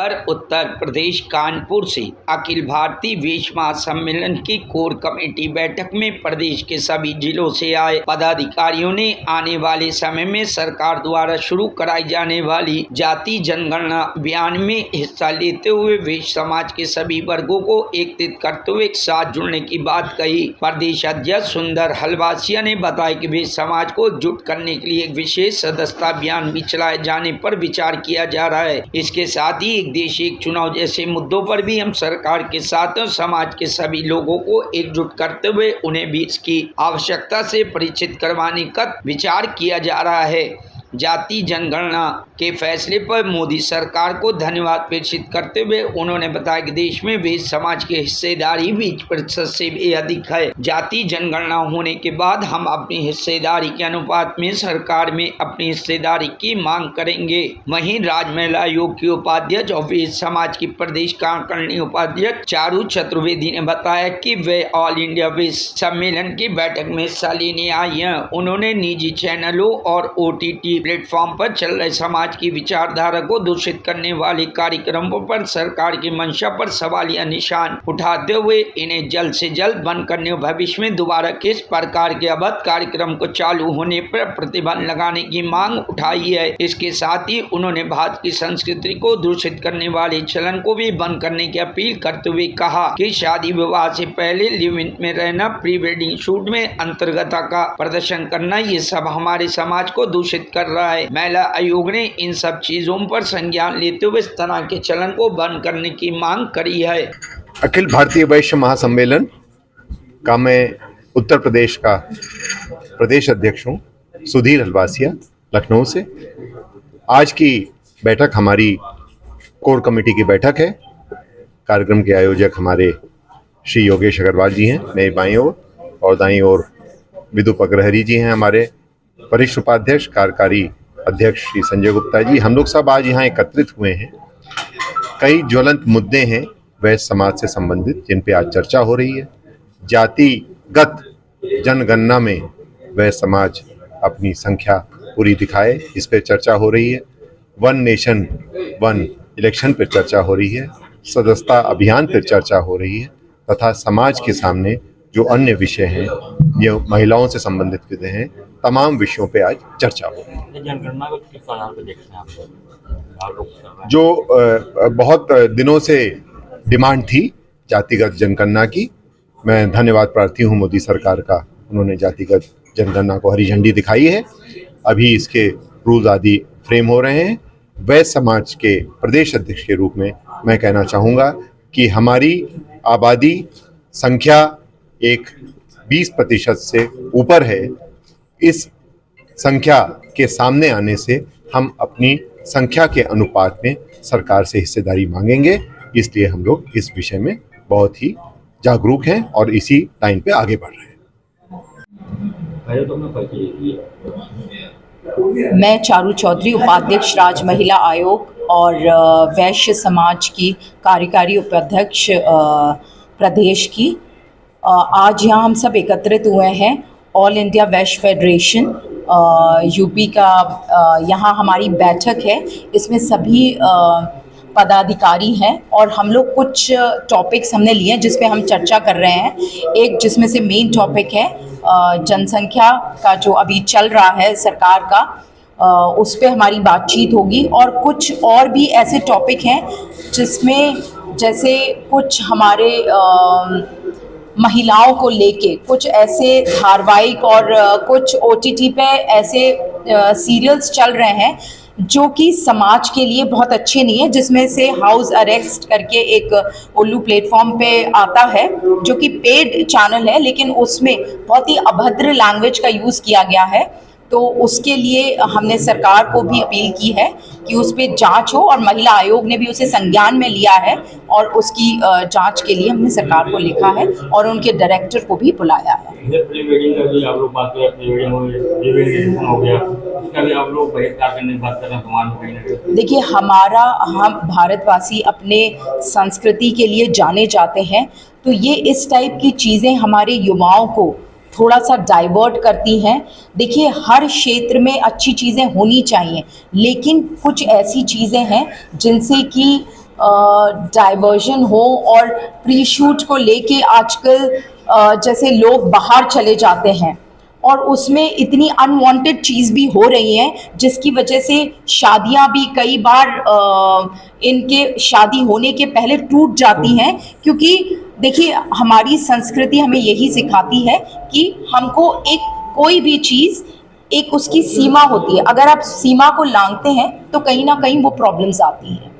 खबर उत्तर प्रदेश कानपुर से। अखिल भारतीय वेश महासम्मेलन की कोर कमेटी बैठक में प्रदेश के सभी जिलों से आए पदाधिकारियों ने आने वाले समय में सरकार द्वारा शुरू कराई जाने वाली जाति जनगणना अभियान में हिस्सा लेते हुए वेश समाज के सभी वर्गों को एकत्रित करते हुए एक साथ जुड़ने की बात कही। प्रदेश अध्यक्ष सुंदर हलवासिया ने बताया कि वेश समाज को एकजुट करने के लिए एक विशेष सदस्यता अभियान भी चलाए जाने पर विचार किया जा रहा है। इसके साथ ही एक देश एक चुनाव जैसे मुद्दों पर भी हम सरकार के साथ समाज के सभी लोगों को एकजुट करते हुए उन्हें भी इसकी आवश्यकता से परिचित करवाने का विचार किया जा रहा है। जाति जनगणना के फैसले पर मोदी सरकार को धन्यवाद प्रेषित करते हुए उन्होंने बताया कि देश में वेश समाज की हिस्सेदारी 20% से भी अधिक है। जाति जनगणना होने के बाद हम अपनी हिस्सेदारी के अनुपात में सरकार में अपनी हिस्सेदारी की मांग करेंगे। वहीं राज्य महिला आयोग की उपाध्यक्ष और वेश समाज की प्रदेश कार्यकारिणी उपाध्यक्ष चारू चतुर्वेदी ने बताया कि वे ऑल इंडिया वेश सम्मेलन की बैठक में हिस्सा लेने आई हैं। उन्होंने निजी चैनलों और OTT प्लेटफॉर्म पर चल रहे समाज की विचारधारा को दूषित करने वाले कार्यक्रमों पर सरकार की मंशा पर सवालिया निशान उठाते हुए इन्हें जल्द से जल्द बंद करने और भविष्य में दोबारा किस प्रकार के अवैध कार्यक्रम को चालू होने पर प्रतिबंध लगाने की मांग उठाई है। इसके साथ ही उन्होंने भारत की संस्कृति को दूषित करने वाले चलन को भी बंद करने की अपील करते हुए कहा कि शादी विवाह से पहले लिव इन में रहना, प्री वेडिंग शूट में अंतर्गता का प्रदर्शन करना, ये सब हमारे समाज को दूषित कर रहा है। महिला आयोग ने इन सब चीजों पर संज्ञान लेते हुए इस तरह के चलन को बंद करने की मांग करी है। अखिल भारतीय वैश्य महासम्मेलन का मैं उत्तर प्रदेश का प्रदेश अध्यक्ष हूँ, सुधीर हलवासिया, लखनऊ से। आज की बैठक हमारी कोर कमेटी की बैठक है। कार्यक्रम के आयोजक हमारे श्री योगेश अग्रवाल जी हैं, मेरे बाईं ओर, और दाईं ओर विदुप अग्रहरी जी हैं, हमारे वरिष्ठ उपाध्यक्ष कार्यकारी अध्यक्ष श्री संजय गुप्ता जी। हम लोग सब आज यहाँ एकत्रित हुए हैं। कई ज्वलंत मुद्दे हैं वैश्य समाज से संबंधित जिन पे आज चर्चा हो रही है। जातिगत जनगणना में वैश्य समाज अपनी संख्या पूरी दिखाए, इस पे चर्चा हो रही है। वन नेशन वन इलेक्शन पर चर्चा हो रही है। सदस्यता अभियान पर चर्चा हो रही है, तथा समाज के सामने जो अन्य विषय हैं, ये महिलाओं से संबंधित विषय हैं, तमाम विषयों पे आज चर्चा हो रही है। जनगणना को किस आधार पर देखते हैं आप लोग? जो बहुत दिनों से डिमांड थी जातिगत जनगणना की, मैं धन्यवाद प्रार्थी हूँ मोदी सरकार का। उन्होंने जातिगत जनगणना को हरी झंडी दिखाई है। अभी इसके रूल्स आदि फ्रेम हो रहे हैं। वैश्य समाज के प्रदेश अध्यक्ष के रूप में मैं कहना चाहूँगा कि हमारी आबादी संख्या एक 20% से ऊपर है। इस संख्या के सामने आने से हम अपनी संख्या के अनुपात में सरकार से हिस्सेदारी मांगेंगे। इसलिए हम लोग इस विषय में बहुत ही जागरूक हैं और इसी लाइन पे आगे बढ़ रहे हैं। मैं चारू चौधरी, उपाध्यक्ष राज्य महिला आयोग और वैश्य समाज की कार्यकारी उपाध्यक्ष प्रदेश की। आज यहाँ हम सब एकत्रित हुए हैं। ऑल इंडिया वैश्य फेडरेशन यूपी का यहाँ हमारी बैठक है। इसमें सभी पदाधिकारी हैं और हम लोग कुछ टॉपिक्स हमने लिए हैं जिस पे हम चर्चा कर रहे हैं। एक जिसमें से मेन टॉपिक है जनसंख्या का जो अभी चल रहा है सरकार का, उस पे हमारी बातचीत होगी। और कुछ और भी ऐसे टॉपिक हैं जिसमें जैसे कुछ हमारे महिलाओं को लेके कुछ ऐसे धारावाहिक और कुछ OTT पे ऐसे सीरियल्स चल रहे हैं जो कि समाज के लिए बहुत अच्छे नहीं है, जिसमें से हाउस अरेस्ट करके एक उल्लू प्लेटफॉर्म पे आता है जो कि पेड चैनल है, लेकिन उसमें बहुत ही अभद्र लैंग्वेज का यूज़ किया गया है। तो उसके लिए हमने सरकार को भी अपील की है कि उस पर जांच हो, और महिला आयोग ने भी उसे संज्ञान में लिया है और उसकी जांच के लिए हमने सरकार को लिखा है और उनके डायरेक्टर को भी बुलाया है। देखिए, हम भारतवासी अपने संस्कृति के लिए जाने जाते हैं, तो ये इस टाइप की चीज़ें हमारे युवाओं को थोड़ा सा डाइवर्ट करती हैं। देखिए, हर क्षेत्र में अच्छी चीज़ें होनी चाहिए, लेकिन कुछ ऐसी चीज़ें हैं जिनसे कि डाइवर्जन हो और प्री शूट को लेके आजकल जैसे लोग बाहर चले जाते हैं और उसमें इतनी अनवांटेड चीज़ भी हो रही है जिसकी वजह से शादियां भी कई बार इनके शादी होने के पहले टूट जाती हैं, क्योंकि देखिए हमारी संस्कृति हमें यही सिखाती है कि हमको एक कोई भी चीज़ एक उसकी सीमा होती है, अगर आप सीमा को लांघते हैं तो कहीं ना कहीं वो प्रॉब्लम्स आती हैं।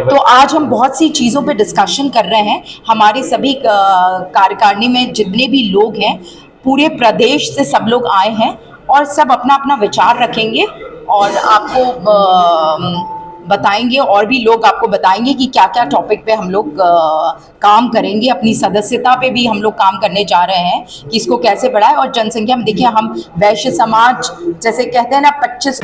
तो आज हम बहुत सी चीज़ों पे डिस्कशन कर रहे हैं। हमारे सभी कार्यकारिणी में जितने भी लोग हैं पूरे प्रदेश से सब लोग आए हैं और सब अपना अपना विचार रखेंगे और आपको बताएंगे, और भी लोग आपको बताएंगे कि क्या क्या टॉपिक पे हम लोग काम करेंगे। अपनी सदस्यता पे भी हम लोग काम करने जा रहे हैं कि इसको कैसे बढ़ाएं। और जनसंख्या में देखिए हम वैश्य समाज जैसे कहते हैं ना 25